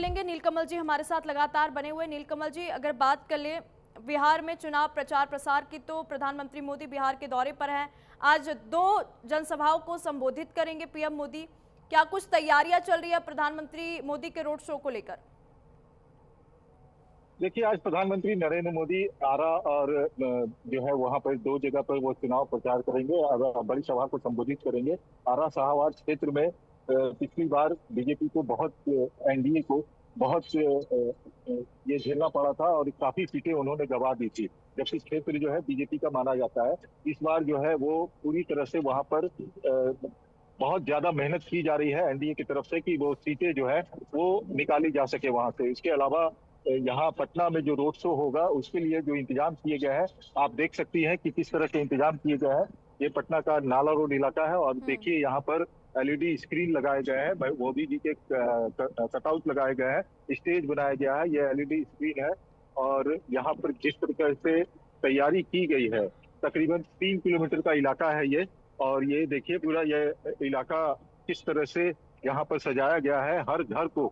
लेंगे नीलकमल जी हमारे साथ लगातार बने हुए। नीलकमल जी, अगर बात कर ले बिहार में चुनाव प्रचार प्रसार की, तो प्रधानमंत्री मोदी बिहार के दौरे पर हैं। आज 2 जनसभाओं को संबोधित करेंगे पीएम मोदी। क्या कुछ तैयारियां चल रही है प्रधानमंत्री मोदी के रोड शो को लेकर? देखिए, आज प्रधानमंत्री नरेंद्र मोदी आरा और जो है वहां पर 2 जगह पर वो चुनाव प्रचार करेंगे और बड़ी सभा को संबोधित करेंगे। आरा शाहबाद क्षेत्र में पिछली बार बीजेपी को बहुत एनडीए को बहुत ये झेलना पड़ा था और काफी सीटें उन्होंने गंवा दी थी, जबकि क्षेत्र जो है बीजेपी का माना जाता है। इस बार जो है वो पूरी तरह से वहां पर बहुत ज्यादा मेहनत की जा रही है एनडीए की तरफ से कि वो सीटें जो है वो निकाली जा सके वहां से। इसके अलावा यहाँ पटना में जो रोड शो होगा उसके लिए जो इंतजाम किए गए हैं, आप देख सकती हैं कि किस तरह के इंतजाम किए गए हैं। ये पटना का नाला रोड इलाका है और देखिए यहाँ पर एलईडी स्क्रीन लगाए गए हैं, मोदी जी के कटआउट लगाए गए हैं, स्टेज बनाया गया है, ये एलईडी स्क्रीन है। और यहाँ पर जिस प्रकार से तैयारी की गई है, तकरीबन 3 किलोमीटर का इलाका है ये। और ये देखिए पूरा ये इलाका किस तरह से यहाँ पर सजाया गया है। हर घर को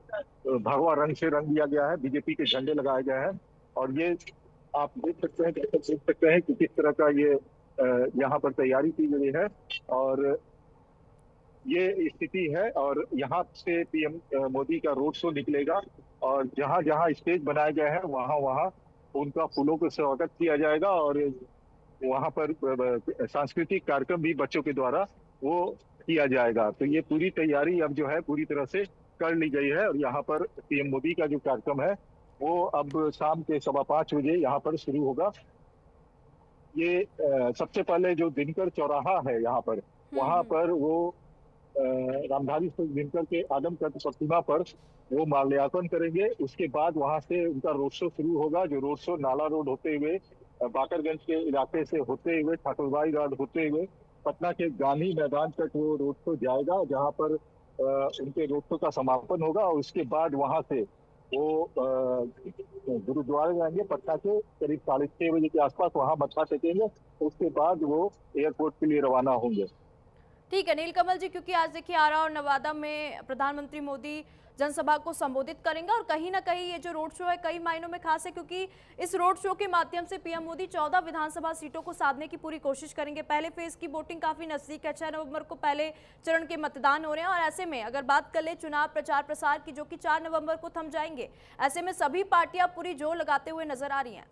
भगवा रंग से रंग दिया गया है, बीजेपी के झंडे लगाए गए हैं। और ये आप देख सकते हैं कि किस तरह का ये यहाँ पर तैयारी की गई है और ये स्थिति है। और यहाँ से पीएम मोदी का रोड शो निकलेगा और जहाँ जहाँ स्टेज बनाए गए हैं वहाँ वहाँ उनका फूलों को स्वागत किया जाएगा और वहाँ पर सांस्कृतिक कार्यक्रम भी बच्चों के द्वारा वो किया जाएगा। तो ये पूरी तैयारी अब जो है पूरी तरह से कर ली गई है और यहाँ पर पीएम मोदी का जो कार्यक्रम है वो अब शाम के 5:15 बजे यहाँ पर शुरू होगा। ये सबसे पहले जो दिनकर चौराहा है यहाँ पर, वहाँ पर वो रामधारी सिंह दिनकर के आदमकद प्रतिमा पर वो माल्यार्पण करेंगे। उसके बाद वहां से उनका रोड शो शुरू होगा, जो रोड शो नाला रोड होते हुए बाकरगंज के इलाके से होते हुए ठाकुरबाई रोड होते हुए पटना के गांधी मैदान तक वो रोड शो जाएगा, जहां पर उनके रोड शो का समापन होगा। और उसके बाद वहां से वो गुरुद्वारे जाएंगे पटना के करीब 6:30 बजे के आसपास, वहां मत्था टेकेंगे। उसके बाद वो एयरपोर्ट के लिए रवाना होंगे। ठीक है नीलकमल जी, क्योंकि आज देखिए आरा और नवादा में प्रधानमंत्री मोदी जनसभा को संबोधित करेंगे और कहीं ना कहीं ये जो रोड शो है कई मायनों में खास है, क्योंकि इस रोड शो के माध्यम से पीएम मोदी 14 विधानसभा सीटों को साधने की पूरी कोशिश करेंगे। पहले फेज की वोटिंग काफी नजदीक है, 6 नवंबर को पहले चरण के मतदान हो रहे हैं और ऐसे में अगर बात कर ले चुनाव प्रचार प्रसार की, जो कि 4 नवंबर को थम जाएंगे, ऐसे में सभी पार्टियां पूरी जोर लगाते हुए नजर आ रही हैं।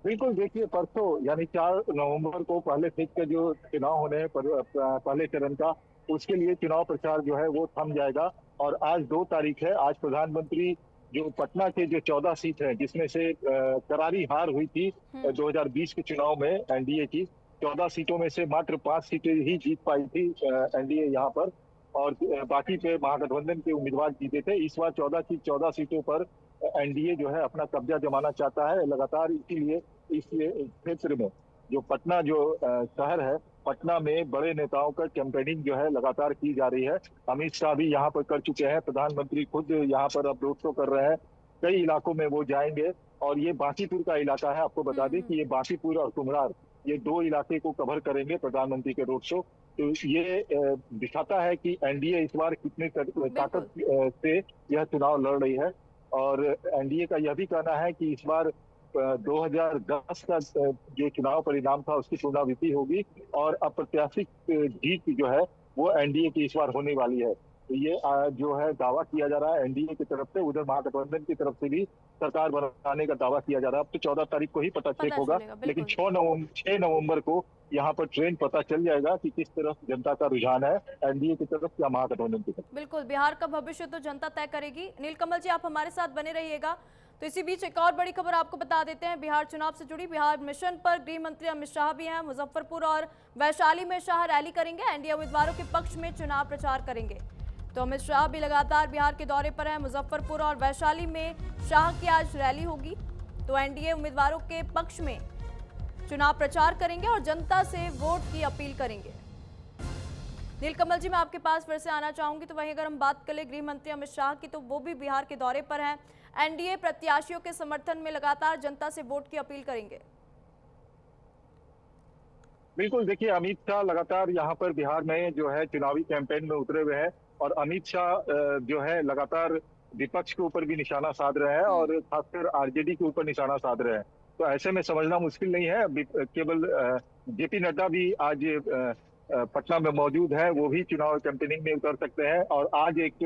बिल्कुल, देखिए परसों यानी 4 नवंबर को पहले फेज के जो चुनाव होने हैं पहले चरण का, उसके लिए चुनाव प्रचार जो है वो थम जाएगा। और आज 2 तारीख है। आज प्रधानमंत्री जो पटना के जो 14 सीट है, जिसमें से करारी हार हुई थी 2020 के चुनाव में एनडीए की, 14 सीटों में से मात्र 5 सीटें ही जीत पाई थी एनडीए यहाँ पर, और बाकी पे महागठबंधन के उम्मीदवार जीते थे। इस बार 14 की 14 सीटों पर एनडीए जो है अपना कब्जा जमाना चाहता है लगातार। इसीलिए इस क्षेत्र में जो पटना जो शहर है, पटना में बड़े नेताओं का कैंपेनिंग जो है लगातार की जा रही है। अमित शाह भी यहाँ पर कर चुके हैं, प्रधानमंत्री खुद यहाँ पर अब रोड शो कर रहे हैं, कई इलाकों में वो जाएंगे। और ये बांकीपुर का इलाका है, आपको बता दें कि ये बांकीपुर और कुम्हरार, ये 2 इलाके को कवर करेंगे प्रधानमंत्री के रोड शो। तो ये दिखाता है कि एनडीए इस बार कितने ताकत से यह चुनाव लड़ रही है। और एनडीए का यह भी कहना है कि इस बार 2010 का जो चुनाव परिणाम था उसकी पुनरावृत्ति होगी और अप्रत्याशित जीत जो है वो एनडीए की इस बार होने वाली है। तो ये जो है दावा किया जा रहा है एनडीए की तरफ से, उधर महागठबंधन की तरफ से भी सरकार बनाने का दावा किया जा रहा है। अब तो 14 तारीख को ही पता चेक होगा, लेकिन 6 नवंबर को यहाँ पर ट्रेंड पता चल जाएगा कि किस तरफ जनता का रुझान है, एनडीए की तरफ या महागठबंधन की तरफ। बिल्कुल, बिहार का भविष्य तो जनता तय करेगी। नीलकमल जी, आप हमारे साथ बने रहिएगा। तो इसी बीच एक और बड़ी खबर आपको बता देते हैं बिहार चुनाव से जुड़ी। बिहार मिशन पर गृह मंत्री अमित शाह भी हैं। मुजफ्फरपुर और वैशाली में शाह रैली करेंगे, एनडीए उम्मीदवारों के पक्ष में चुनाव प्रचार करेंगे। तो अमित शाह भी लगातार बिहार के दौरे पर हैं। मुजफ्फरपुर और वैशाली में शाह की आज रैली होगी, तो एनडीए उम्मीदवारों के पक्ष में चुनाव प्रचार करेंगे और जनता से वोट की अपील करेंगे। नीलकमल जी, मैं आपके पास फिर से आना चाहूंगी। तो वहीं अगर हम बात करें गृह मंत्री अमित शाह की, तो वो भी बिहार के दौरे पर हैं। एनडीए प्रत्याशियों के समर्थन में लगातार जनता से वोट की अपील करेंगे। बिल्कुल, देखिए अमित शाह लगातार यहाँ पर बिहार में जो है चुनावी कैंपेन में उतरे हुए हैं और अमित शाह जो है लगातार विपक्ष के ऊपर भी निशाना साध रहे हैं और खासकर आरजेडी के ऊपर निशाना साध रहे हैं। तो ऐसे में समझना मुश्किल नहीं है। केवल जेपी नड्डा भी आज पटना में मौजूद है, वो भी चुनाव कैंपेनिंग में उतर सकते हैं। और आज एक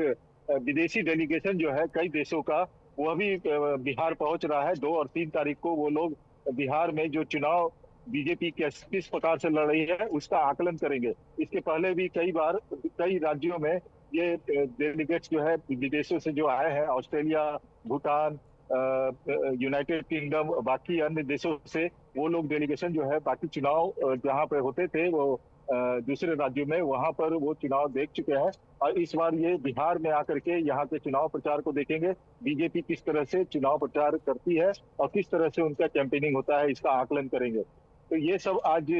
विदेशी डेलीगेशन जो है कई देशों का, वह भी बिहार पहुंच रहा है। 2 और 3 तारीख को वो लोग बिहार में जो चुनाव बीजेपी किस प्रकार से लड़ रही है उसका आकलन करेंगे। इसके पहले भी कई बार कई राज्यों में ये डेलीगेट्स जो है विदेशों से जो आए हैं, ऑस्ट्रेलिया, भूटान, यूनाइटेड किंगडम, बाकी अन्य देशों से वो लोग डेलीगेशन जो है बाकी चुनाव जहां पे होते थे वो दूसरे राज्यों में, वहां पर वो चुनाव देख चुके हैं। और इस बार ये बिहार में आकर के यहाँ के चुनाव प्रचार को देखेंगे, बीजेपी किस तरह से चुनाव प्रचार करती है और किस तरह से उनका कैंपेनिंग होता है, इसका आकलन करेंगे। तो ये सब आज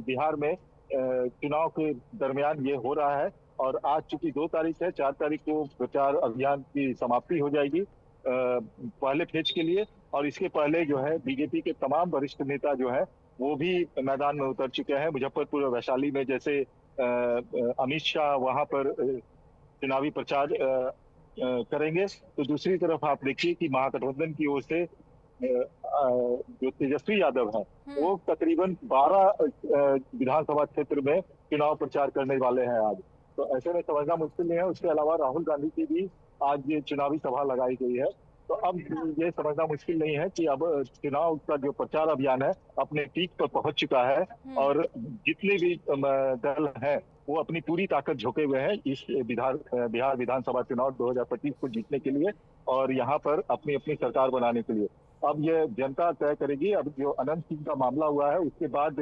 बिहार में चुनाव के दरमियान ये हो रहा है। और आज चूंकि 2 तारीख है, 4 तारीख को प्रचार अभियान की समाप्ति हो जाएगी पहले फेज के लिए। और इसके पहले जो है बीजेपी के तमाम वरिष्ठ नेता जो है वो भी मैदान में उतर चुके हैं। मुजफ्फरपुर और वैशाली में जैसे अमित शाह वहां पर चुनावी प्रचार करेंगे, तो दूसरी तरफ आप देखिए कि महागठबंधन की ओर से जो तेजस्वी यादव है वो तकरीबन 12 विधानसभा क्षेत्र में चुनाव प्रचार करने वाले हैं आज। तो ऐसे में समझना मुश्किल नहीं है। उसके अलावा राहुल गांधी की भी आज ये चुनावी सभा लगाई गई है। तो अब ये समझना मुश्किल नहीं है कि अब चुनाव का जो प्रचार अभियान है अपने पीक पर पहुंच चुका है और जितने भी दल हैं वो अपनी पूरी ताकत झोंके हुए हैं इस बिहार विधानसभा चुनाव 2025 को जीतने के लिए और यहाँ पर अपनी अपनी सरकार बनाने के लिए। अब ये जनता तय करेगी। अब जो अनंत सिंह का मामला हुआ है उसके बाद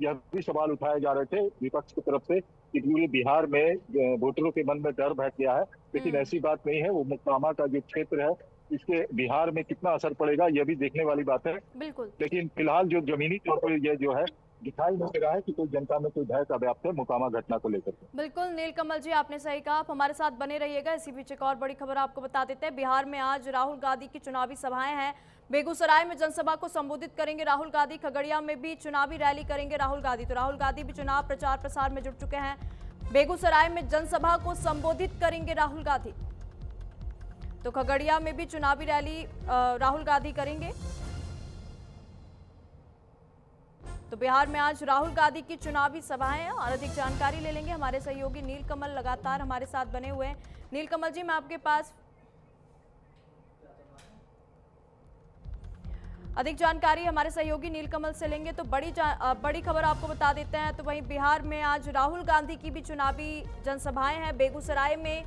यह भी सवाल उठाए जा रहे थे विपक्ष की तरफ से कि पूरे बिहार में वोटरों के मन में डर बैठ गया है, लेकिन ऐसी बात नहीं है। वो मोकामा का जो क्षेत्र है इसके बिहार में कितना असर पड़ेगा यह भी देखने वाली बात है। बिल्कुल। लेकिन फिलहाल जो जमीनी तौर पर ये जो है दिखाई नहीं दे रहा है कि कोई जनता में कोई भय का व्याप्त है मोकामा घटना को लेकर। बिल्कुल नीलकमल जी, आपने सही कहा। आप हमारे साथ बने रहिएगा। इसी बीच एक और बड़ी खबर आपको बता देते हैं। बिहार में आज राहुल गांधी की चुनावी सभाएं हैं। बेगूसराय में जनसभा को संबोधित करेंगे राहुल गांधी। खगड़िया में भी चुनावी रैली करेंगे राहुल गांधी। तो राहुल गांधी भी चुनाव प्रचार प्रसार में जुट चुके हैं। बेगूसराय में जनसभा को संबोधित करेंगे राहुल गांधी। तो खगड़िया में भी चुनावी रैली राहुल गांधी करेंगे। तो बिहार में आज राहुल गांधी की चुनावी सभाएं हैं और अधिक जानकारी ले लेंगे। हमारे सहयोगी नीलकमल लगातार हमारे साथ बने हुए हैं। नीलकमल जी, मैं आपके पास अधिक जानकारी हमारे सहयोगी नीलकमल से लेंगे। तो बड़ी खबर आपको बता देते हैं। तो वहीं बिहार में आज राहुल गांधी की भी चुनावी जनसभाएं हैं। बेगूसराय में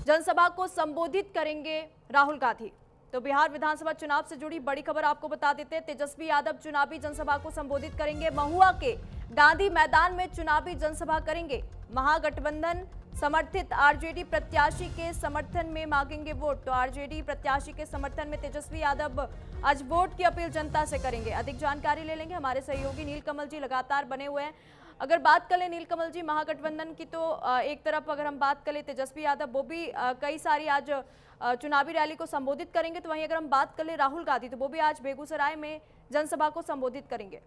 जनसभा को संबोधित करेंगे राहुल गांधी। तो बिहार विधानसभा चुनाव से जुड़ी बड़ी खबर आपको बता देते हैं। तेजस्वी यादव चुनावी जनसभा को संबोधित करेंगे। महुआ के गांधी मैदान में चुनावी जनसभा करेंगे। महागठबंधन समर्थित आरजेडी प्रत्याशी के समर्थन में मांगेंगे वोट। तो आरजेडी प्रत्याशी के समर्थन में तेजस्वी यादव आज वोट की अपील जनता से करेंगे। अधिक जानकारी ले लेंगे। हमारे सहयोगी नीलकमल जी लगातार बने हुए हैं। अगर बात करें नीलकमल जी महागठबंधन की, तो एक तरफ अगर हम बात करें तेजस्वी यादव, वो भी कई सारी आज चुनावी रैली को संबोधित करेंगे। तो वहीं अगर हम बात करें राहुल गांधी, तो वो भी आज बेगूसराय में जनसभा को संबोधित करेंगे।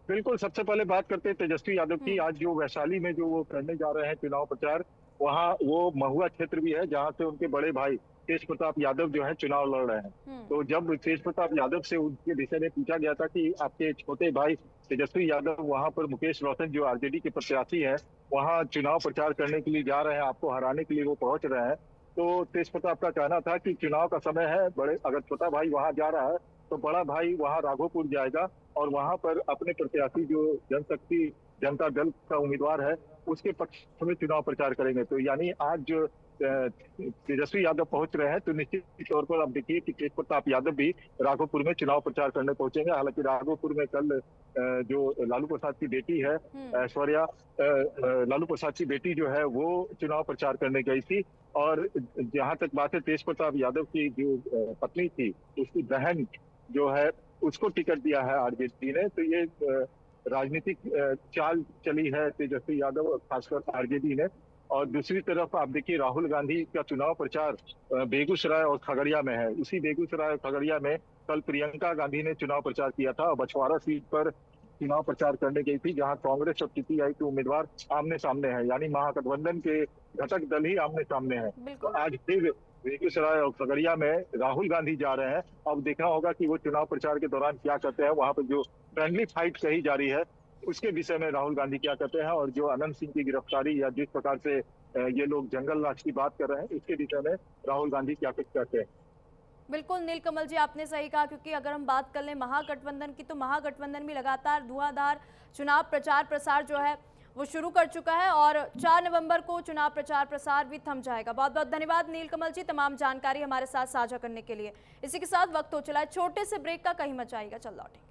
बिल्कुल, सबसे पहले बात करते हैं तेजस्वी यादव की। आज जो वैशाली में जो वो करने जा रहे हैं चुनाव प्रचार, वहाँ वो महुआ क्षेत्र भी है जहाँ से उनके बड़े भाई तेज प्रताप यादव जो है चुनाव लड़ रहे हैं। तो जब तेज प्रताप यादव से उनके विषय में पूछा गया था कि आपके छोटे भाई तेजस्वी यादव वहाँ पर मुकेश रोशन जो आरजेडी के प्रत्याशी है वहाँ चुनाव प्रचार करने के लिए जा रहे हैं, आपको हराने के लिए वो पहुंच रहे हैं, तो तेज प्रताप का कहना था कि चुनाव का समय है, अगर छोटा भाई वहां जा रहा है तो बड़ा भाई वहां राघोपुर जाएगा और वहां पर अपने प्रत्याशी जो जनशक्ति जनता दल का उम्मीदवार है उसके पक्ष में चुनाव प्रचार करेंगे। तो यानी आज जो तेजस्वी यादव पहुंच रहे हैं, तो निश्चित तौर पर आप देखिए कि तेज प्रताप यादव भी राघोपुर में चुनाव प्रचार करने पहुंचेंगे। हालांकि राघोपुर में कल जो लालू प्रसाद की बेटी है ऐश्वर्या, लालू प्रसाद की बेटी जो है वो चुनाव प्रचार करने गई थी और जहां तक बात है तेज प्रताप यादव की जो पत्नी थी उसकी बहन जो है उसको टिकट दिया है आरजेडी ने। तो ये राजनीतिक चाल चली है तेजस्वी यादव खासकर आरजेडी ने। और दूसरी तरफ आप देखिए राहुल गांधी का चुनाव प्रचार बेगूसराय और खगड़िया में है। उसी बेगूसराय और खगड़िया में कल प्रियंका गांधी ने चुनाव प्रचार किया था और बछवाड़ा सीट पर चुनाव प्रचार करने गई थी, जहां कांग्रेस और सीपीआई के उम्मीदवार आमने सामने हैं, यानी महागठबंधन के घटक दल ही आमने सामने हैं। तो बिल्कुल। आज फिर बेगूसराय और खगड़िया में राहुल गांधी जा रहे हैं। अब देखना होगा कि वो चुनाव प्रचार के दौरान क्या करते हैं। वहां पर जो फ्रेंडली फाइट कही जा रही है उसके विषय में राहुल गांधी क्या कहते हैं, और जो अनंत सिंह की गिरफ्तारी या जिस प्रकार से ये लोग जंगल राज की बात कर रहे हैं, इसके विषय में राहुल गांधी क्या कुछ कहते हैं। बिल्कुल नीलकमल जी, आपने सही कहा, क्योंकि अगर हम बात कर लें महागठबंधन की, तो महागठबंधन भी लगातार धुआंधार चुनाव प्रचार प्रसार जो है वो शुरू कर चुका है और 4 नवंबर को चुनाव प्रचार प्रसार भी थम जाएगा। बहुत बहुत धन्यवाद नीलकमल जी, तमाम जानकारी हमारे साथ साझा करने के लिए। इसी के साथ वक्त हो चला है छोटे से ब्रेक का, कहीं मत जाइएगा, चल लौटेंगे।